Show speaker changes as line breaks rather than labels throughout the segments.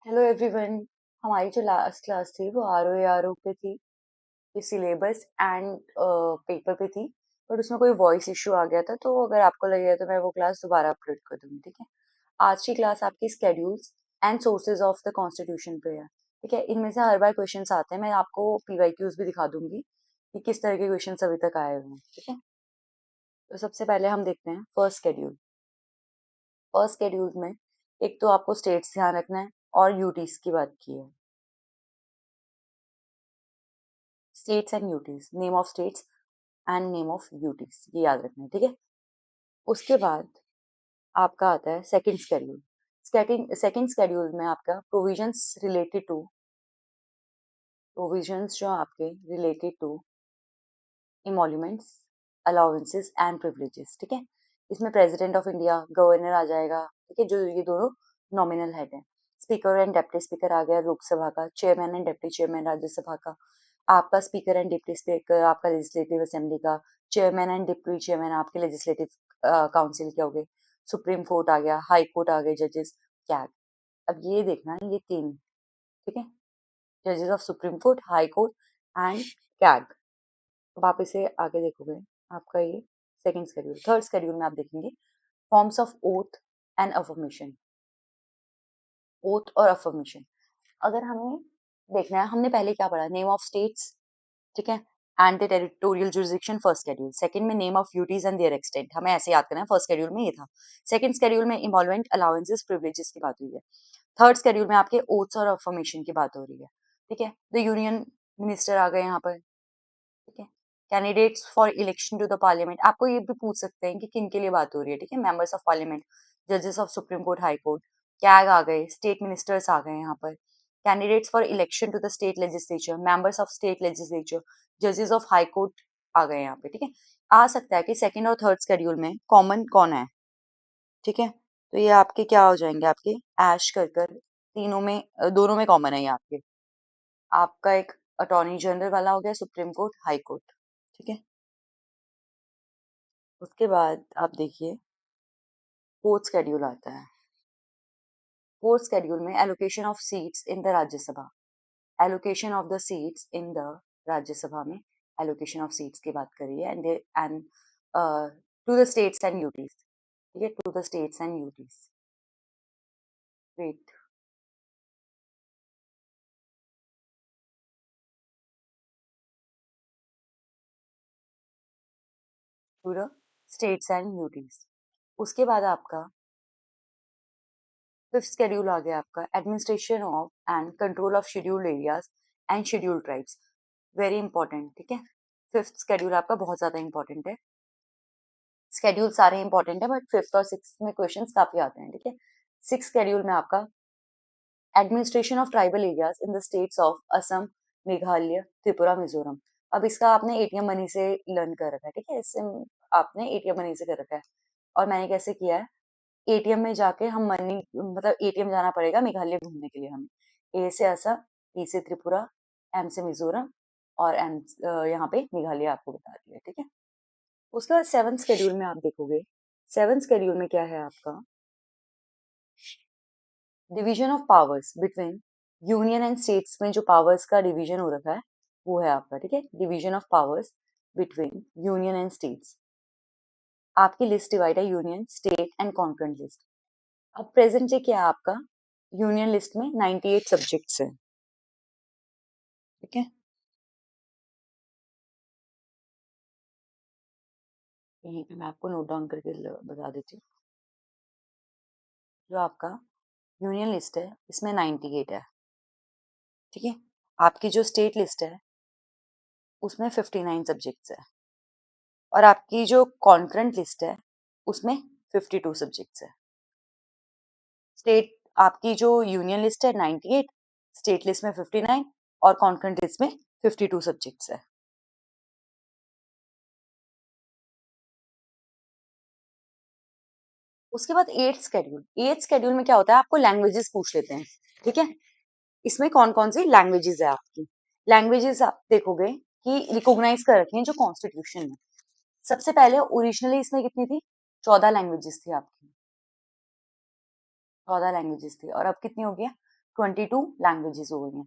Hello everyone. हमारी जो last class थी वो आर ओ पे थी, ये सिलेबस एंड पेपर पे थी। बट उसमें कोई वॉइस इशू आ गया था, तो अगर आपको लगेगा तो मैं वो क्लास दोबारा अपलोड कर दूंगी। ठीक है। आज की क्लास आपकी schedules and sources of the constitution पे है। ठीक है। इनमें से हर बार क्वेश्चंस आते हैं, मैं आपको पीवाईक्यूज भी दिखा दूंगी कि किस तरह के क्वेश्चन अभी तक आए हुए हैं। ठीक है। तो सबसे पहले हम देखते हैं फर्स्ट शेड्यूल। फर्स्ट शेड्यूल में एक तो आपको स्टेट्स ध्यान रखना है और यूटीज की बात की है। States and UTs, name of states and name of UTs, ये याद रखना है। ठीक है। उसके बाद आपका आता है सेकंड शेड्यूल। सेकंड शेड्यूल में आपका प्रोविजंस जो आपके related to emoluments, allowances and privileges. ठीक है। इसमें प्रेसिडेंट ऑफ इंडिया, गवर्नर आ जाएगा। ठीक है। जो ये दोनों नॉमिनल हेड हैं। स्पीकर एंड डेप्टी स्पीकर आ गया लोकसभा का, chairman and deputy chairman Rajya Sabha का, आपका स्पीकर एंड डिप्टी स्पीकर आपका लेजिस्लेटिव असेंबली का, चेयरमैन एंड डिप्टी चेयरमैन आपके लेजिस्लेटिव काउंसिल के हो गए, सुप्रीम कोर्ट आ गया, हाई कोर्ट आ गए, जजेस, कैग। अब ये देखना ये तीन। ठीक है। जजेस of supreme court, high court and CAG. अब आप इसे आगे देखोगे, आपका ये सेकंड शेड्यूल। थर्ड शेड्यूल में आप देखेंगे forms of oath and affirmation. Oath और अफर्मेशन अगर हमें देखना है, हमने पहले क्या पढ़ा, नेम ऑफ स्टेट्स। ठीक है। And the territorial jurisdiction first schedule. Second में name of duties and their extent, हमें ऐसे याद करना है। फर्स्ट शेड्यूल में ये था। सेकंड शेड्यूल में इन्वॉल्वमेंट, अलाउंसेस, प्रिविलेजेस की बात हुई है। थर्ड शेड्यूल में आपके ओथ्स और अफर्मेशन की बात हो रही है। ठीक है। द यूनियन मिनिस्टर आ गए यहाँ पर। ठीक है। Candidates for election to the parliament, आपको ये भी पूछ सकते हैं कि किन के लिए बात हो रही है। ठीक है। मेंबर्स ऑफ पार्लियामेंट, जजेस of supreme court, high court, CAG आ गए, स्टेट मिनिस्टर्स आ गए यहाँ पर। Candidates for election to the state legislature, members of state legislature, जजेस ऑफ हाई कोर्ट आ गए यहाँ पे। ठीक है। आ सकता है कि सेकंड और थर्ड शेड्यूल में कॉमन कौन है। ठीक है। तो ये आपके क्या हो जाएंगे, आपके ऐश कर तीनों में दोनों में कॉमन है ये आपके। आपका एक अटॉर्नी जनरल वाला हो गया, सुप्रीम कोर्ट, हाई कोर्ट। ठीक है। उसके बाद आप देखिए फोर्थ शेड्यूल आता है। फोर्थ शेड्यूल में allocation of seats in the Rajya Sabha. Allocation of the seats in the Rajya Sabha में एलोकेशन ऑफ सीट्स की बात करी है। And to the states and UTs. ठीक है। To the states and UTs. Wait, to the states and UTs. उसके बाद आपका फिफ्थ शेड्यूल आ गया, आपका administration of and control of scheduled areas and scheduled tribes. Very important. ठीक है। फिफ्थ शेड्यूल आपका बहुत ज्यादा इंपॉर्टेंट है। शेड्यूल सारे इंपॉर्टेंट है, बट फिफ्थ और सिक्स में क्वेश्चंस काफी आते हैं। ठीक है। सिक्स शेड्यूल में आपका administration of tribal areas in the states of Assam, Meghalaya, Tripura, Mizoram. अब इसका आपने एटीएम मनी से लर्न कर रखा है। ठीक है। इससे आपने एटीएम मनी से कर रखा है। और मैंने कैसे किया है, एटीएम में जाके हम मनी, मतलब एटीएम जाना पड़ेगा मेघालय घूमने के लिए हमें। ए से असम, ई से त्रिपुरा, एम से मिजोरम और एम यहाँ पे मेघालय आपको बता दिया। ठीक है। उसके बाद सेवंथ शेड्यूल में आप देखोगे, सेवंथ शेड्यूल में क्या है आपका, division of powers between union and states में जो पावर्स का डिवीजन हो रखा है वो है आपका। ठीक है। Division of powers between union and states. आपकी लिस्ट डिवाइड है union, state and concurrent list. अब प्रेजेंट ये क्या है आपका, यूनियन लिस्ट में 98 सब्जेक्ट्स हैं। ठीक है। यहीं पे मैं आपको नोट डाउन करके बता देती हूँ। जो आपका यूनियन लिस्ट है इसमें 98 है। ठीक है। आपकी जो स्टेट लिस्ट है उसमें 59 सब्जेक्ट्स है। और आपकी जो कॉन्करेंट लिस्ट है उसमें 52 सब्जेक्ट्स है। स्टेट, आपकी जो यूनियन लिस्ट है 98, स्टेट लिस्ट में 59 और कॉन्करेंट लिस्ट में 52 सब्जेक्ट्स है। उसके बाद एट्थ शेड्यूल में क्या होता है, आपको लैंग्वेजेस पूछ लेते हैं। ठीक है। इसमें कौन कौन सी लैंग्वेजेस है आपकी। लैंग्वेजेस आप देखोगे कि रिकॉग्नाइज कर रखी हैं जो कॉन्स्टिट्यूशन में। सबसे पहले ओरिजिनली इसमें कितनी थी, 14 लैंग्वेजेस थी आपकी। 14 लैंग्वेजेस थी और अब कितनी हो गई है, 22 लैंग्वेजेस हो गई हैं।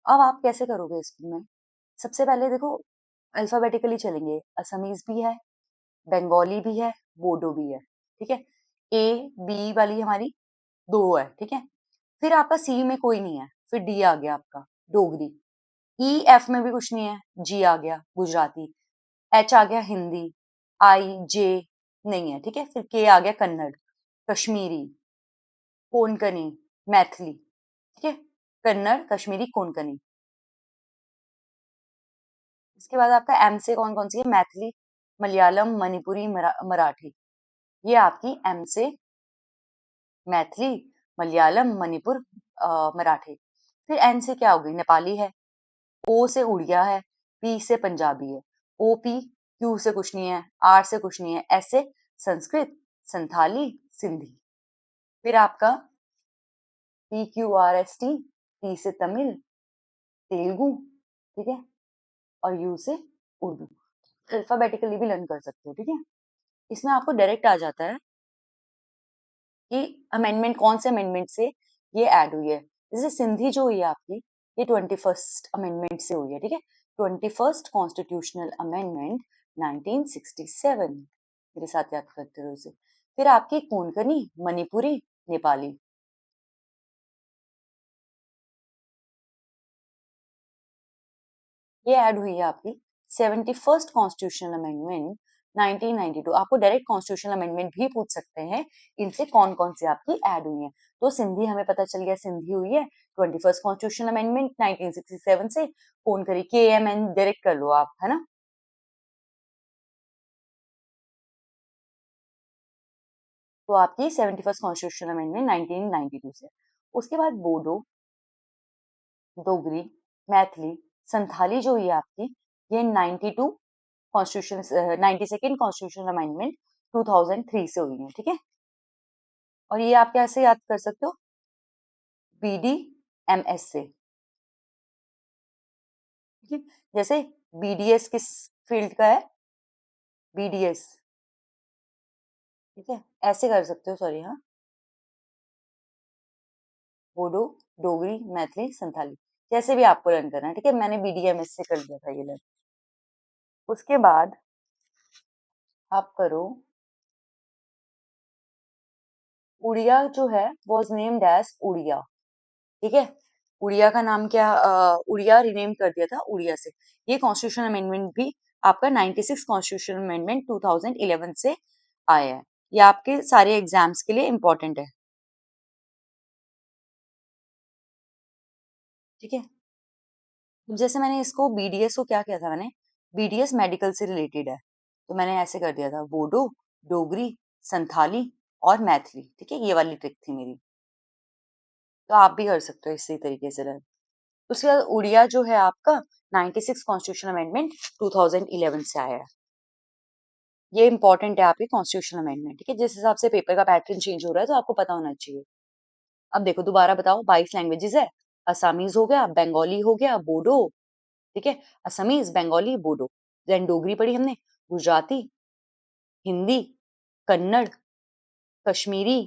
अब आप कैसे करोगे इसमें? सबसे पहले देखो अल्फाबेटिकली चलेंगे, असमीज भी है, बंगाली भी है, बोडो भी है, ठीक है। ए बी वाली हमारी दो है, ठीक है। फिर आपका सी में कोई नहीं है, फिर डी आ गया आपका डोगरी, ई एफ में भी कुछ नहीं है, जी आ गया गुजराती, एच आ गया हिंदी, आई जे नहीं है, ठीक है। फिर के आ गया कन्नड़, कश्मीरी, कोंकणी, मैथिली, ठीक है। कन्नड़, कश्मीरी, कोंकणी। इसके बाद आपका एम से कौन कौन सी है? मैथिली, मलयालम, मणिपुरी, मराठी। ये आपकी एम से मैथिली, मलयालम, मणिपुर, मराठी। फिर एन से क्या होगी? नेपाली है, ओ से उड़िया है, पी से पंजाबी है, ओ पी, क्यू से कुछ नहीं है, आर से कुछ नहीं है, एस से संस्कृत, संथाली, सिंधी। फिर आपका P Q R S T, T से तमिल, तेलुगु, ठीक है, और यू से उर्दू। अल्फाबेटिकली भी लर्न कर सकते हो, ठीक है। इसमें आपको डायरेक्ट आ जाता है कि अमेंडमेंट कौन से अमेंडमेंट से ये ऐड हुई है। जैसे सिंधी जो हुई है आपकी, ये 21st अमेंडमेंट से हुई है, ठीक है। 21st कॉन्स्टिट्यूशनल अमेंडमेंट 1967, मेरे साथ याद करते रहो इसे। फिर आपकी कोंकणी, मणिपुरी, नेपाली, ये ऐड हुई है आपकी 71st कॉन्स्टिट्यूशनल अमेंडमेंट 1992। आपको डायरेक्ट कॉन्स्टिट्यूशनल अमेंडमेंट भी पूछ सकते हैं, इनसे कौन कौन सी आपकी ऐड हुई है। तो सिंधी हमें पता चल गया, सिंधी हुई है 21st कॉन्स्टिट्यूशनल अमेंडमेंट 1967 से। कौन करी? के एम एन डायरेक्ट कर लो आप, है ना। तो आपकी 71st कॉन्स्टिट्यूशनल अमेंडमेंट 1992 से। उसके बाद बोडो, डोगरी, मैथिली, संथाली जो हुई है आपकी, ये 92 कॉन्स्टिट्यूशन 92nd कॉन्स्टिट्यूशनल अमेंडमेंट 2003 से हुई है, ठीक है। और ये आप कैसे याद कर सकते हो? BDMS से, ठीक है। जैसे BDS किस फील्ड का है? BDS, ठीक है, ऐसे कर सकते हो, सॉरी, हाँ। बोडो, डोगरी, मैथिली, संथाली, जैसे भी आपको लर्न करना है, ठीक है। मैंने BDMS से कर दिया था ये लर्न। उसके बाद आप करो उड़िया जो है वॉज नेम्ड एज उड़िया, ठीक है। उड़िया का नाम क्या? उड़िया रिनेम कर दिया था उड़िया से। ये कॉन्स्टिट्यूशन अमेंडमेंट भी आपका 96 कॉन्स्टिट्यूशन अमेंडमेंट 2011 से आया है। ये आपके सारे एग्जाम्स के लिए इम्पोर्टेंट है, ठीक है। जैसे मैंने इसको BDS को क्या किया था, मैंने BDS मेडिकल से रिलेटेड है, तो मैंने ऐसे कर दिया था बोडो, डोगरी, संथाली और मैथिली, ठीक है। ये वाली ट्रिक थी मेरी, तो आप भी कर सकते हो इसी तरीके से learn। उसके बाद उड़िया जो है आपका 96 कॉन्स्टिट्यूशन अमेंडमेंट 2011 से आया है। ये इंपॉर्टेंट है आपके कॉन्स्टिट्यूशन अमेंडमेंट, ठीक है। जिस हिसाब से पेपर का पैटर्न चेंज हो रहा है तो आपको पता होना चाहिए। अब देखो दोबारा बताओ, 22 लैंग्वेजेस है। असामीज हो गया, बंगाली हो गया, बोडो, ठीक है। असमीज, बंगाली, बोडो। देन डोगरी पढ़ी हमने, गुजराती, हिंदी, कन्नड़, कश्मीरी,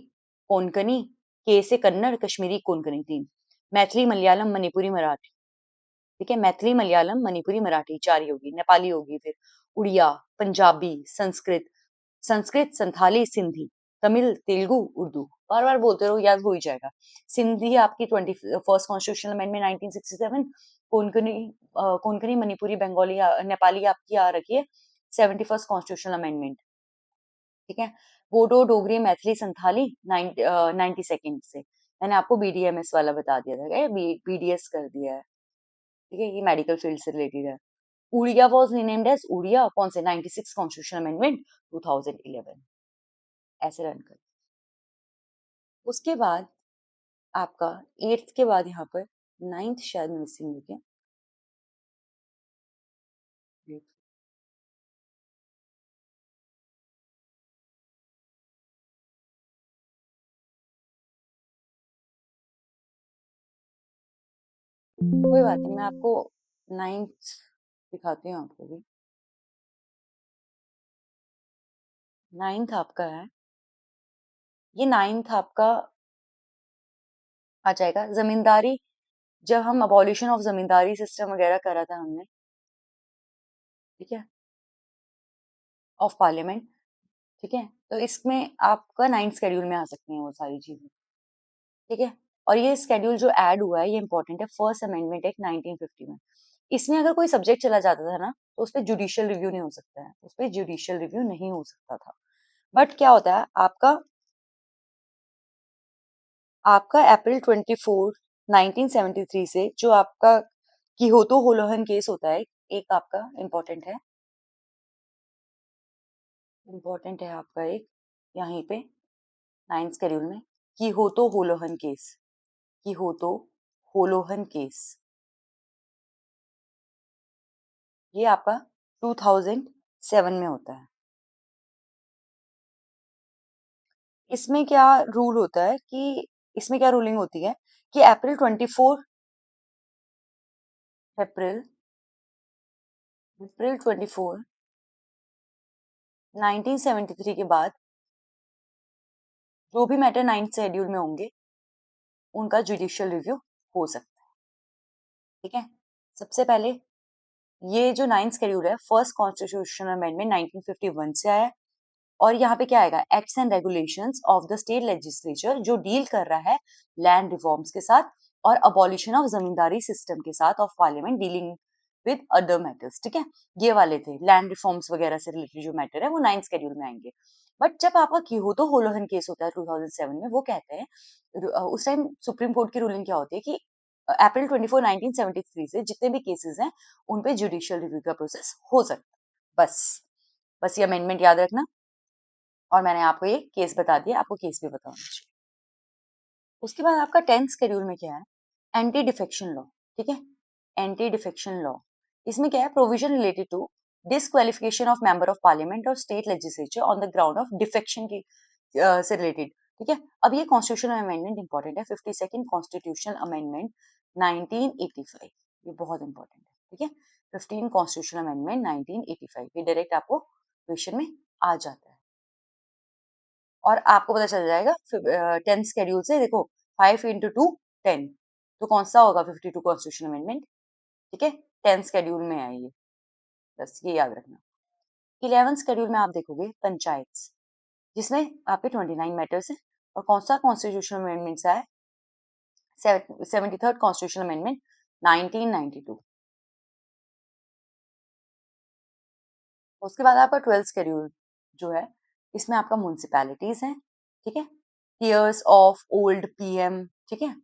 कोंकणी, के से कन्नड़, कश्मीरी, कोंकणी, तीन। मैथिली, मलयालम, मणिपुरी, मराठी, ठीक है। मैथिली, मलयालम, मणिपुरी, मराठी, चार ही होगी। नेपाली होगी फिर, उड़िया, पंजाबी, संस्कृत, संस्कृत, संथाली, सिंधी, तमिल, तेलुगु, उर्दू। बार बार बोलते रहो, याद हो ही जाएगा। सिंधी आपकी 21st constitutional amendment 1967। Konkani, Konkani, Manipuri, Bengali, Nepali आपकी आ रखी है 71st कॉन्स्टिट्यूशनल अमेंडमेंट, ठीक है। बोडो, डोगरी, मैथिली, संथाली 92nd से। मैंने आपको BDMS वाला बता दिया था, BDS कर दिया है, ठीक है। ये मेडिकल फील्ड से रिलेटेड है। Oriya was renamed as Odia, कौन से? 96 कॉन्स्टिट्यूशन अमेंडमेंट 2011, ऐसे रन कर। उसके बाद आपका 8th के बाद यहाँ पर 9th शायद मिसिंग है क्या? कोई बात नहीं, मैं आपको 9th दिखाती हूँ आपको भी। 9th आपका है, ये 9th आपका आ जाएगा जमींदारी। जब हम अबॉलिशन ऑफ जमींदारी सिस्टम वगैरह करा था हमने, ठीक है, ऑफ पार्लियामेंट, ठीक है, तो इसमें आपका 9th शेड्यूल में आ सकती हैं वो सारी चीजें, ठीक है। और ये शेड्यूल जो ऐड हुआ है ये इंपॉर्टेंट है, फर्स्ट अमेंडमेंट एक्ट 1950 में। इसमें अगर कोई सब्जेक्ट चला जाता था ना तो उस पर जुडिशियल रिव्यू नहीं हो सकता है, उस पर जुडिशियल रिव्यू नहीं हो सकता था। बट क्या होता है आपका, आपका अप्रैल 24 1973 से जो आपका किहोतो होलोहन केस होता है, एक आपका इम्पोर्टेंट है आपका एक यहीं पे 9th शेड्यूल में, किहोतो होलोहन केस, किहोतो होलोहन केस, ये आपका 2007 में होता है। इसमें क्या रूल होता है कि इसमें क्या रूलिंग होती है कि अप्रैल अप्रैल 24 1973 के बाद जो भी मैटर 9th शेड्यूल में होंगे उनका जुडिशियल रिव्यू हो सकता है, ठीक है। सबसे पहले ये जो 9th शेड्यूल है फर्स्ट कॉन्स्टिट्यूशनल अमेंडमेंट 1951 से आया है। और यहाँ पे क्या आएगा, acts and regulations of the state legislature, जो डील कर रहा है लैंड रिफॉर्म्स के साथ और अबॉलिशन ऑफ जमींदारी सिस्टम के साथ of parliament dealing with other matters, ठीक है। ये वाले थे लैंड रिफॉर्म्स वगैरह से रिलेटेड जो मैटर है वो 9th शेड्यूल में आएंगे। बट जब आपका किहोतो होलोहन केस होता है 2007 में, वो कहते हैं उस टाइम सुप्रीम कोर्ट की रूलिंग क्या होती है कि अप्रैल 24 1973 से जितने भी केसेस हैं उन पे जुडिशियल रिव्यू का प्रोसेस हो सकता है। बस बस ये अमेंडमेंट याद रखना। और मैंने आपको ये केस बता दिया, आपको केस भी बताना चाहिए। उसके बाद आपका 10th शेड्यूल में क्या है, एंटी डिफेक्शन लॉ, ठीक है, एंटी डिफेक्शन लॉ। इसमें क्या है, provision related to disqualification of member of parliament और state legislature on the ground of defection की से रिलेटेड, ठीक है। अब ये कॉन्स्टिट्यूशनल अमेंडमेंट इंपॉर्टेंट है, 52nd कॉन्स्टिट्यूशनल अमेंडमेंट 1985, ये बहुत इंपॉर्टेंट है, ठीक है। 15 कॉन्स्टिट्यूशनल अमेंडमेंट 1985, ये डायरेक्ट आपको क्वेश्चन में आ जाता है। और आपको पता चल जाएगा 10th शेड्यूल से, देखो 5 इंटू 2 10, तो कौन सा होगा 52 कॉन्स्टिट्यूशन अमेंडमेंट, ठीक है, 10th शेड्यूल में है ये, बस ये याद रखना। 11th शेड्यूल में आप देखोगे पंचायत, जिसमें आपके 29 मैटर्स हैं। और कौन सा कॉन्स्टिट्यूशन अमेंडमेंट है, 73rd कॉन्स्टिट्यूशन अमेंडमेंट 1992। उसके बाद आपका 12th शेड्यूल जो है, इसमें आपका म्यूनसिपैलिटीज है, ठीक है, ईयर्स ऑफ ओल्ड पीएम, ठीक है।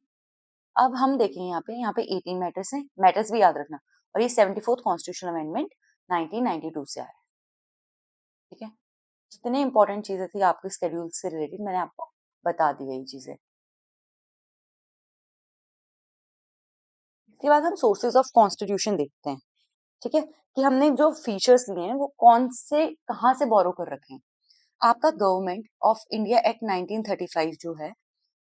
अब हम देखेंगे यहाँ पे 18 मैटर्स हैं, मैटर्स भी याद रखना। और ये 74th कॉन्स्टिट्यूशनल अमेंडमेंट 1992 से आया है, ठीक है। जितने इंपॉर्टेंट चीजें थी आपके स्केड्यूल से रिलेटेड मैंने आपको बता दी गई चीजें। इसके बाद हम सोर्सेज ऑफ कॉन्स्टिट्यूशन देखते हैं, ठीक है, कि हमने जो फीचर्स लिए हैं वो कौन से कहाँ से बोरो कर रखे हैं। आपका गवर्नमेंट ऑफ इंडिया एक्ट 1935 जो है,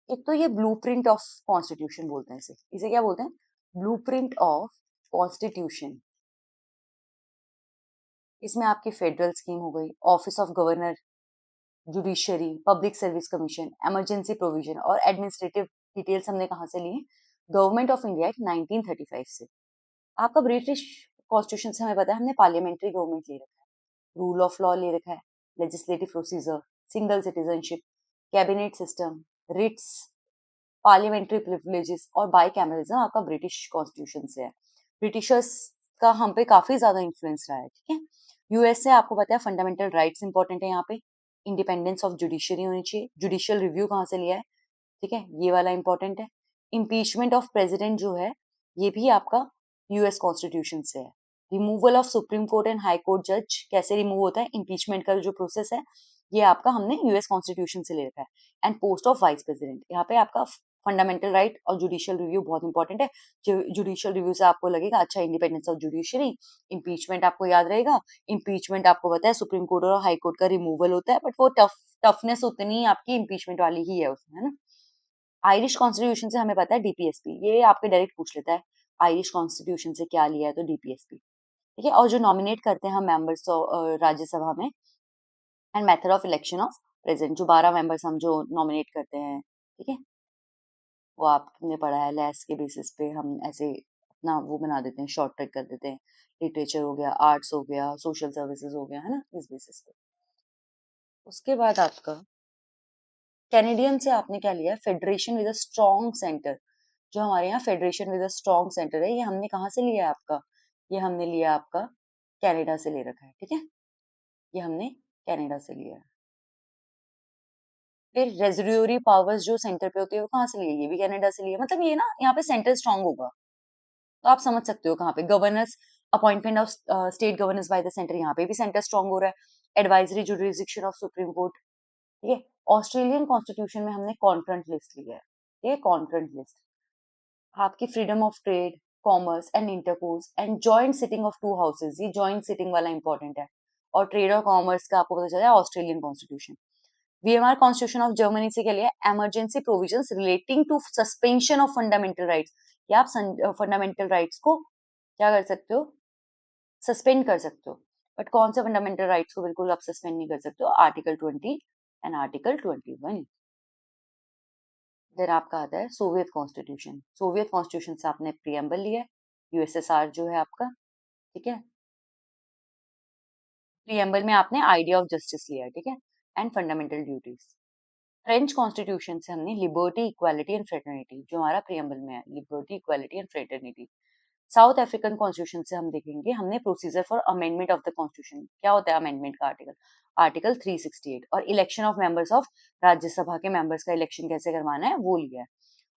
एक तो ये ब्लूप्रिंट ऑफ कॉन्स्टिट्यूशन बोलते हैं, इसे इसे क्या बोलते हैं, ब्लूप्रिंट ऑफ कॉन्स्टिट्यूशन। इसमें आपकी फेडरल स्कीम हो गई, office of governor, judiciary, public service commission, emergency provision और एडमिनिस्ट्रेटिव डिटेल्स हमने कहाँ से लिए, गवर्नमेंट ऑफ इंडिया एक्ट 1935 से। आपका ब्रिटिश कॉन्स्टिट्यूशन से हमें पता है हमने पार्लियामेंट्री गवर्नमेंट ले रखा है, रूल ऑफ लॉ ले रखा है, legislative procedure, single citizenship, cabinet system, writs, parliamentary privileges और बाई कैमरलिज्म आपका ब्रिटिश कॉन्स्टिट्यूशन से है। ब्रिटिशर्स का हम पे काफी ज्यादा इन्फ्लुएंस रहा है, ठीक है। यूएस से आपको पता है फंडामेंटल राइट्स इंपॉर्टेंट है यहाँ पे, इंडिपेंडेंस ऑफ जुडिशरी होनी चाहिए, जुडिशियल रिव्यू कहाँ से लिया है, ठीक है, ये वाला इंपॉर्टेंट है। इम्पीचमेंट ऑफ प्रेसिडेंट जो है ये भी आपका यूएस कॉन्स्टिट्यूशन से है। Removal of supreme court and high court जज कैसे रिमूव होता है, इम्पीचमेंट का जो प्रोसेस है ये आपका हमने यूएस कॉन्स्टिट्यूशन से ले रखा है। And post of vice president, यहाँ पे आपका फंडामेंटल राइट और जुडिशियल रिव्यू बहुत इंपॉर्टेंट है। जुडिशियल रिव्यू से आपको लगेगा अच्छा इंडिपेंडेंस ऑफ जुडिशरी, इम्पीचमेंट आपको याद रहेगा। इम्पीचमेंट आपको पता है सुप्रीम कोर्ट और हाई कोर्ट का रिमूवल होता है, बट वो टफनेस उतनी आपकी इम्पीचमेंट वाली ही है उसमें, है ना। आयरिश कॉन्स्टिट्यूशन से हमें पता है डीपीएसपी, ये आपके डायरेक्ट पूछ लेता है आयरिश कॉन्स्टिट्यूशन से क्या लिया है, तो डीपीएसपी, ठीक है। और जो नॉमिनेट करते हैं हम मेंबर्स राज्यसभा में, and method of election of president, जो 12 मेंबर्स हम जो नॉमिनेट करते हैं, ठीक है, वो आपने पढ़ा है, लेस के बेसिस पे हम ऐसे अपना वो बना देते हैं, शॉर्ट कट कर देते हैं। लिटरेचर हो गया, आर्ट्स हो गया, सोशल सर्विसेज हो गया, है ना, इस बेसिस पे। उसके बाद आपका कैनेडियन से आपने क्या लिया है, federation with a strong centre. जो हमारे यहाँ federation with a strong centre है, ये हमने कहाँ से लिया है आपका, ये हमने लिया आपका कनाडा से ले रखा है, ठीक है, ये हमने कनाडा से लिया है। फिर रेजिड्यूरी पावर्स जो सेंटर पे होती है वो कहाँ से लिए, ये भी कनाडा से लिए, मतलब ये ना यहाँ पे सेंटर स्ट्रॉन्ग होगा, तो आप समझ सकते हो कहाँ पे। Governors, appointment of state governors by the centre, यहाँ पे भी सेंटर स्ट्रॉन्ग हो रहा है। Advisory jurisdiction of supreme court, ठीक है। ऑस्ट्रेलियन कॉन्स्टिट्यूशन में हमने कॉन्फ्रंट लिस्ट लिया है, ये कॉन्फ्रंट लिस्ट। आपकी freedom of trade, commerce and intercourse and joint sitting of to houses, ये जॉइंट सिटिंग वाला इंपॉर्टेंट है। और ट्रेड और कॉमर्स का आपको पता चला है Australian constitution. Weimar constitution of Germany से क्या लिया, emergency provisions relating to suspension of fundamental rights, या आप फंडामेंटल राइट्स को क्या कर सकते हो, सस्पेंड कर सकते हो। बट कौन से फंडामेंटल राइट्स को बिल्कुल आप सस्पेंड नहीं कर सकते हो, आर्टिकल 20 एंड आर्टिकल 21। देन आपका आता है सोवियत कॉन्स्टिट्यूशन। सोवियत कॉन्स्टिट्यूशन से आपने प्रियम्बल लिया है, यूएसएसआर जो है आपका, ठीक है। प्रियम्बल में आपने आइडिया ऑफ जस्टिस लिया है, ठीक है, and fundamental duties. French constitution से हमने लिबर्टी, इक्वालिटी एंड फ्रेटर्निटी, जो हमारा प्रियम्बल में है, liberty, equality and fraternity. South African constitution से हम देखेंगे, हमने procedure for amendment of the constitution, क्या होता है अमेंडमेंट का आर्टिकल, आर्टिकल 368। और election of members of Rajya Sabha के मेंबर्स का इलेक्शन कैसे करवाना है वो लिया है।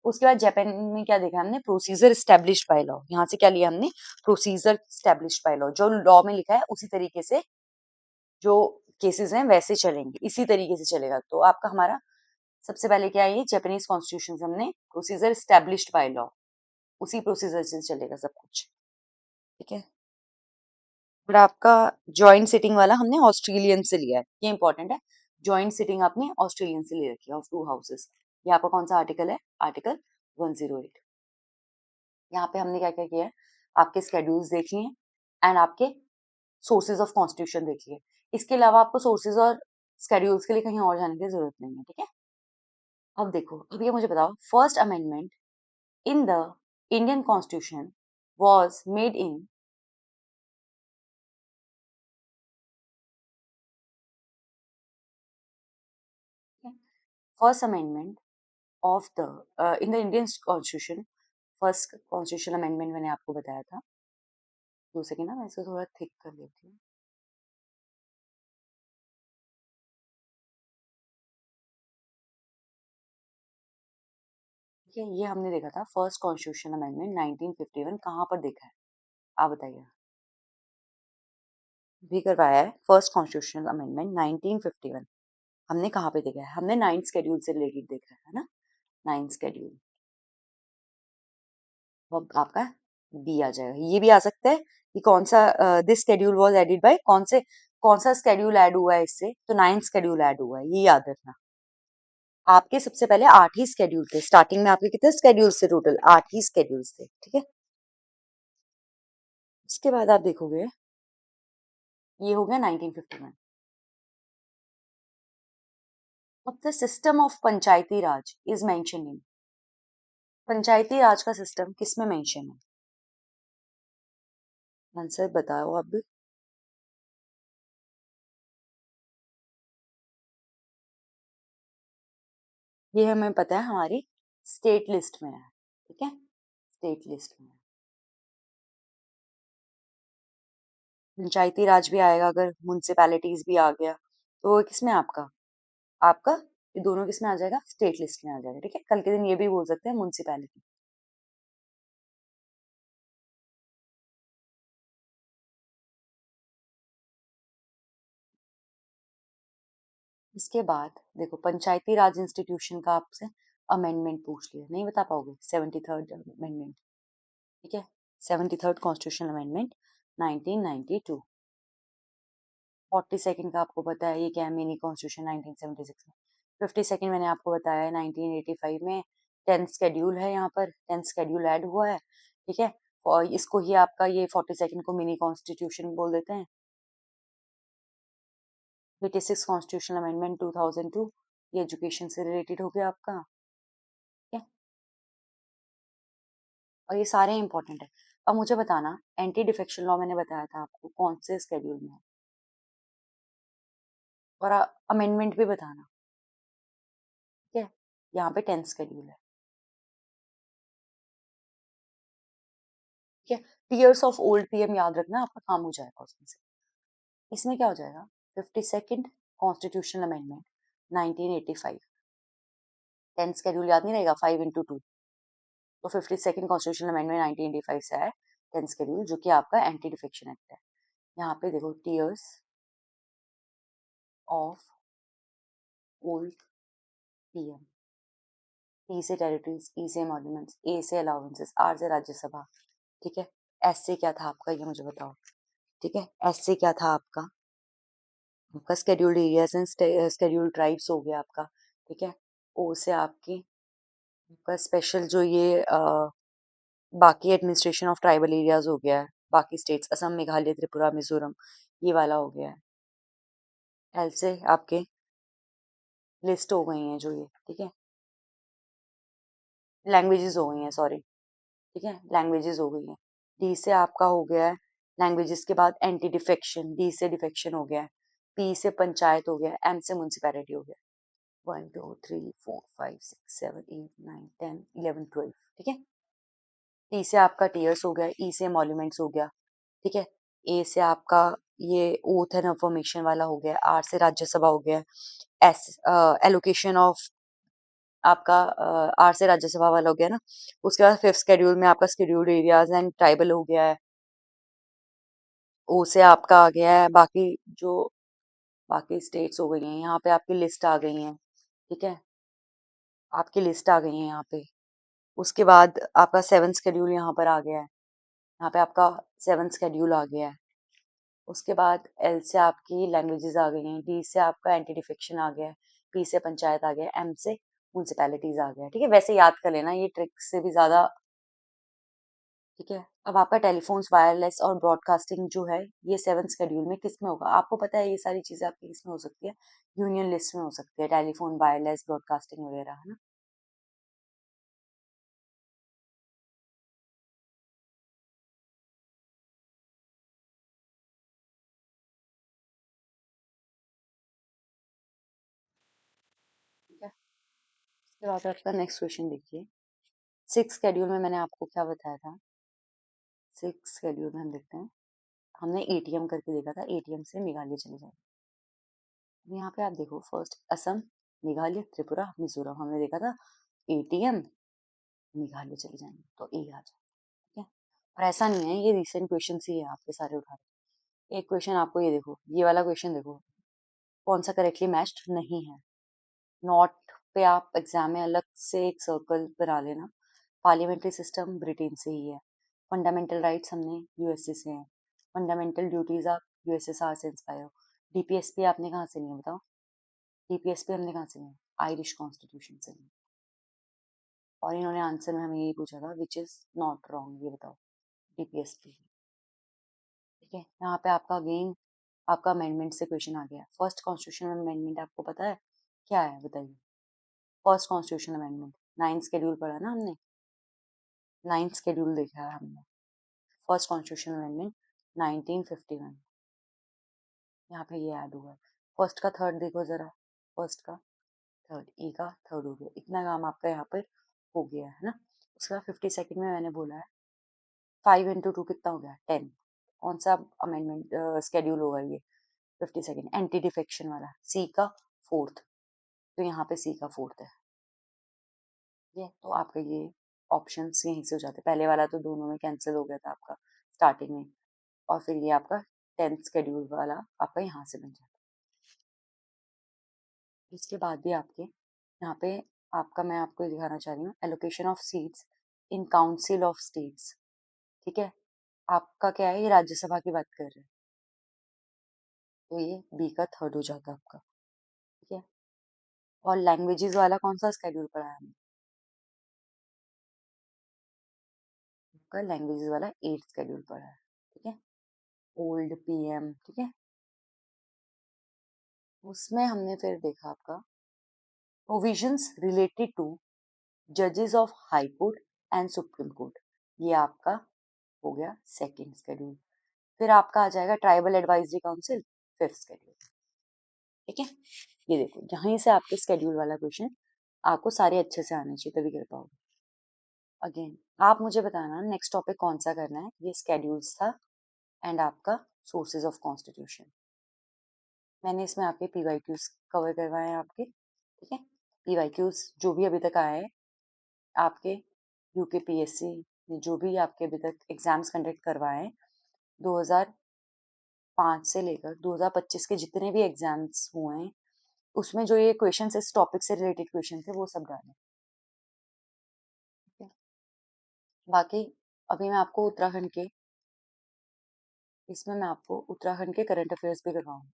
उसके बाद जापान में क्या देखा हमने, प्रोसीजर स्टैब्लिश्ड बाय लॉ, यहाँ से क्या लिया हमने, प्रोसीजर स्टैब्लिश्ड बाय लॉ, जो लॉ में लिखा है उसी तरीके से जो केसेस हैं वैसे चलेंगे, इसी तरीके से चलेगा। तो आपका हमारा सबसे पहले क्या है, जापानीज कॉन्स्टिट्यूशन से हमने प्रोसीजर स्टैब्लिश्ड बाय लॉ, उसी प्रोसीजर से चलेगा सब कुछ, ठीक है। फिर आपका जॉइंट सिटिंग वाला हमने ऑस्ट्रेलियन से लिया है, ये इंपॉर्टेंट है। जॉइंट सिटिंग आपने ऑस्ट्रेलियन से ले रखी है ऑफ टू हाउसेस। ये आपका कौन सा आर्टिकल है, आर्टिकल 108। यहाँ पे हमने क्या क्या किया है, आपके स्केड्यूल्स देख लिए एंड आपके सोर्सेज ऑफ कॉन्स्टिट्यूशन देख लिए। इसके अलावा आपको सोर्सेज और स्केड्यूल्स के लिए कहीं और जाने की जरूरत नहीं है, ठीक है। अब देखो, अब ये मुझे बताओ, first amendment in the Indian constitution was made in, first amendment of the in the Indian constitution, first constitution amendment मैंने आपको बताया था। 2 सेकेंड ना, मैं इसको थोड़ा थिक कर लेती हूँ। ठीक है, ये हमने देखा था फर्स्ट कॉन्स्टिट्यूशन अमेंडमेंट 1951, कहाँ पर देखा है आप बताइए। भी करवाया है फर्स्ट कॉन्स्टिट्यूशनल अमेंडमेंट 1951, हमने कहाँ पे देखा है, हमने नाइन्थ शेड्यूल से रिलेटेड देखा है ना, नाइन्थ शेड्यूल। अब आपका बी आ जाएगा, ये भी आ सकता है कि कौन सा, this schedule was added by, कौन सा शेड्यूल ऐड हुआ है इससे, तो नाइन्थ शेड्यूल ऐड हुआ है, ये याद रखना। आपके सबसे पहले 8 ही शेड्यूल थे, स्टार्टिंग में आपके कितने शेड्यूल थे टोटल, 8 ही शेड्यूल थे, ठीक है। उसके बाद आप देखोगे, ये हो गया 1951। अब the system of Panchayati Raj is mention in, Panchayati Raj का सिस्टम किसमें मेंशन है, आंसर बताओ अब। ये हमें पता है हमारी स्टेट लिस्ट में है, ठीक है, स्टेट लिस्ट में है। पंचायती राज भी आएगा, अगर म्युनिसिपैलिटीज भी आ गया तो वो किसमें आपका, आपका ये दोनों किसमें आ जाएगा, स्टेट लिस्ट में आ जाएगा, ठीक है। कल के दिन ये भी बोल सकते हैं म्युनिसिपैलिटी। इसके बाद देखो, पंचायती राज इंस्टीट्यूशन का आपसे अमेंडमेंट पूछ लिया, नहीं बता पाओगे, 73rd अमेंडमेंट, ठीक है, 73rd कॉन्स्टिट्यूशन अमेंडमेंट 1992। 42nd का आपको पता है ये क्या है, मिनी कॉन्स्टिट्यूशन 1976 में। 52nd मैंने आपको बताया है 1985 में। 10th शेड्यूल है, यहाँ पर 10th शेड्यूल ऐड हुआ है, ठीक है। और इसको ही आपका ये 42nd को मिनी कॉन्स्टिट्यूशन बोल देते हैं। 86 कॉन्स्टिट्यूशन अमेंडमेंट 2002, ये एजुकेशन से रिलेटेड हो गया आपका, ठीक है। और ये सारे इंपॉर्टेंट है। अब मुझे बताना, एंटी डिफेक्शन लॉ मैंने बताया था आपको कौन से स्केड्यूल में है, और अमेंडमेंट भी बताना। ठीक है, यहाँ पे 10th शेड्यूल है। ठीक है, टीयर्स ऑफ ओल्ड पीएम याद रखना, आपका काम हो जाएगा उसमें से। इसमें क्या हो जाएगा, 52nd constitutional amendment 1985। 10th schedule याद नहीं रहेगा, 5 into 2, तो 52nd कॉन्स्टिट्यूशनल अमेंडमेंट 1985 से है 10th शेड्यूल, जो कि आपका एंटी डिफेक्शन एक्ट है। यहाँ पे देखो, tears of old PM, T से टेरिटरीज, ई से मॉन्यूमेंट्स, ए से अलाउंसेस, आर से राज्यसभा। ठीक है, एस से क्या था आपका, ये मुझे बताओ। ठीक है, एस से क्या था आपका, आपका scheduled areas and scheduled tribes हो गया आपका। ठीक है, ओ से आपकी आपका स्पेशल जो ये बाकी एडमिनिस्ट्रेशन ऑफ ट्राइबल एरियाज हो गया है, बाकी स्टेट्स असम, मेघालय, त्रिपुरा, मिजोरम, ये वाला हो गया है। एल से आपके लिस्ट हो गई हैं जो ये, ठीक है, लैंग्वेजेस हो गई हैं, सॉरी। ठीक है, लैंग्वेजेस हो गई हैं। डी से आपका हो गया है लैंग्वेजेस के बाद एंटी डिफेक्शन, डी से डिफेक्शन हो गया है। पी से पंचायत हो गया, एम से म्यूनसिपैलिटी हो गया। 1 2 3 4 5 6 7 8 9 10 11 12। ठीक है, टी से आपका टीयर्स हो गया, ई से एमोल्यूमेंट्स हो गया। ठीक है, ए से आपका ये ओथ एंड अफर्मेशन वाला हो गया, आर से राज्यसभा हो गया, एस एलोकेशन ऑफ आपका आर से राज्यसभा वाला हो गया ना। उसके बाद 5th शेड्यूल में आपका शेड्यूल्ड एरियाज एंड ट्राइबल हो गया है। ओ से आपका आ गया है बाकी जो बाकी स्टेट्स हो गई हैं, यहाँ पे आपकी लिस्ट आ गई है। ठीक है, आपकी लिस्ट आ गई है यहाँ पे। उसके बाद आपका 7th शेड्यूल यहाँ पर आ गया है, यहाँ पे आपका 7th शेड्यूल आ गया है। उसके बाद एल से आपकी लैंग्वेजेस आ गई हैं, डी से आपका एंटी डिफेक्शन आ गया है, पी से पंचायत आ गया है, एम से म्यूनसिपैलिटीज आ गया है। ठीक है, वैसे याद कर लेना, ये ट्रिक से भी ज्यादा। ठीक है, अब आपका टेलीफोन्स, वायरलेस और ब्रॉडकास्टिंग जो है, ये 7th शेड्यूल में किस में होगा, आपको पता है ये सारी चीजें आपकी किस में हो सकती है, यूनियन लिस्ट में हो सकती है, टेलीफोन, वायरलेस, ब्रॉडकास्टिंग वगैरह, है ना। ठीक है, उसके बाद आपका नेक्स्ट क्वेश्चन देखिए। 6th शेड्यूल में मैंने आपको क्या बताया था, 6th शेड्यूल में हम देखते हैं, हमने एटीएम करके देखा था, एटीएम से मेघालय चले जाए। यहाँ पे आप देखो, फर्स्ट असम, मेघालय, त्रिपुरा, मिजोरम, हमने देखा था एटीएम मेघालय चले जाएंगे तो ए आ जाए। ठीक है, और ऐसा नहीं है, ये रिसेंट क्वेश्चन ही है आपके सारे उठा रहे। एक क्वेश्चन आपको ये देखो, ये वाला क्वेश्चन देखो, कौन सा करेक्टली मैच्ड नहीं है। नॉट पे आप एग्जाम में अलग से एक सर्कल बना लेना। पार्लियामेंट्री सिस्टम ब्रिटेन से ही है। फंडामेंटल राइट्स हमने यूएसए से हैं। फंडामेंटल ड्यूटीज आप यूएसएसआर से इंस्पायर हो। डीपीएसपी आपने कहाँ से लिया बताओ, डीपीएसपी हमने कहाँ से लिया, आयरिश कॉन्स्टिट्यूशन से लिया। और इन्होंने आंसर में हमें यही पूछा था, विच इज नॉट रॉन्ग, ये बताओ, डीपीएसपी। ठीक है, यहाँ पे आपका अगेन आपका अमेंडमेंट से क्वेश्चन आ गया। फर्स्ट कॉन्स्टिट्यूशनल अमेंडमेंट आपको पता है क्या है, बताइए। First constitutional amendment 9th schedule पढ़ा ना हमने, 9th शेड्यूल देखा है हमने। फर्स्ट कॉन्स्टिट्यूशनल अमेंडमेंट 1951, यहाँ पे ये ऐड हुआ है। फर्स्ट का थर्ड देखो जरा, फर्स्ट का थर्ड, ए का थर्ड हो गया, इतना काम आपका यहाँ पर हो गया है ना। उसका 52nd में मैंने बोला है 5 into 2 कितना हो गया, 10। कौन सा अमेंडमेंट स्केड्यूल होगा ये, 52nd एंटी डिफेक्शन वाला, सी का फोर्थ, तो यहाँ पे सी का फोर्थ है। ये तो आपका ये ऑप्शंस यहीं से हो जाते, पहले वाला तो दोनों में कैंसिल हो गया था आपका स्टार्टिंग में, और फिर ये आपका 10th शेड्यूल वाला आपका यहाँ से बन जाता। इसके बाद भी आपके यहाँ पे आपका, मैं आपको दिखाना चाह रही हूँ, allocation of seats in council of states. ठीक है, आपका क्या है, ये राज्यसभा की बात कर रहे हैं, तो ये बी का थर्ड हो जाता है आपका। ठीक है, और लैंग्वेजेस वाला कौन सा स्केड्यूल पढ़ा है हमने, आपका लैंग्वेजेस वाला 8th शेड्यूल पढ़ा है। ठीक है, ओल्ड पीएम। ठीक है, उसमें हमने फिर देखा आपका प्रोविजंस रिलेटेड टू जजेस of high court and supreme court, ये आपका हो गया सेकेंड स्केड्यूल। फिर आपका आ जाएगा tribal advisory council, fifth schedule. ठीक है, ये देखो यहीं से आपके स्केड्यूल वाला क्वेश्चन आपको सारे अच्छे से आने चाहिए, तभी कर पाओगे। अगेन आप मुझे बताना नेक्स्ट टॉपिक कौन सा करना है। ये स्केड्यूल्स था एंड आपका सोर्सेज ऑफ कॉन्स्टिट्यूशन। मैंने इसमें आपके पीवाईक्यूज कवर करवाए हैं आपके। ठीक है, पीवाईक्यूज जो भी अभी तक आए हैं आपके यूकेपीएससी ने जो भी आपके अभी तक एग्जाम्स कंडक्ट करवाए हैं 2005 से लेकर 2025 के जितने भी एग्जाम्स हुए हैं उसमें जो ये क्वेश्चन इस टॉपिक से रिलेटेड क्वेश्चन थे वो सब डाले। ठीक है, बाकी अभी मैं आपको उत्तराखंड के इसमें मैं आपको उत्तराखंड के करंट अफेयर्स भी करवाऊंगी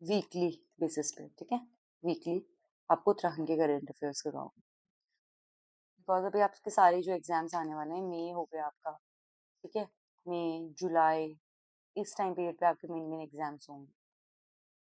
वीकली बेसिस पे। ठीक है, वीकली आपको उत्तराखंड के करंट अफेयर्स करवाऊंगी बिकॉज अभी आपके सारे जो एग्जाम्स आने वाले हैं, मई हो गया आपका। ठीक है, मई जुलाई इस टाइम पीरियड पे आपके मेन मेन एग्जाम्स होंगे।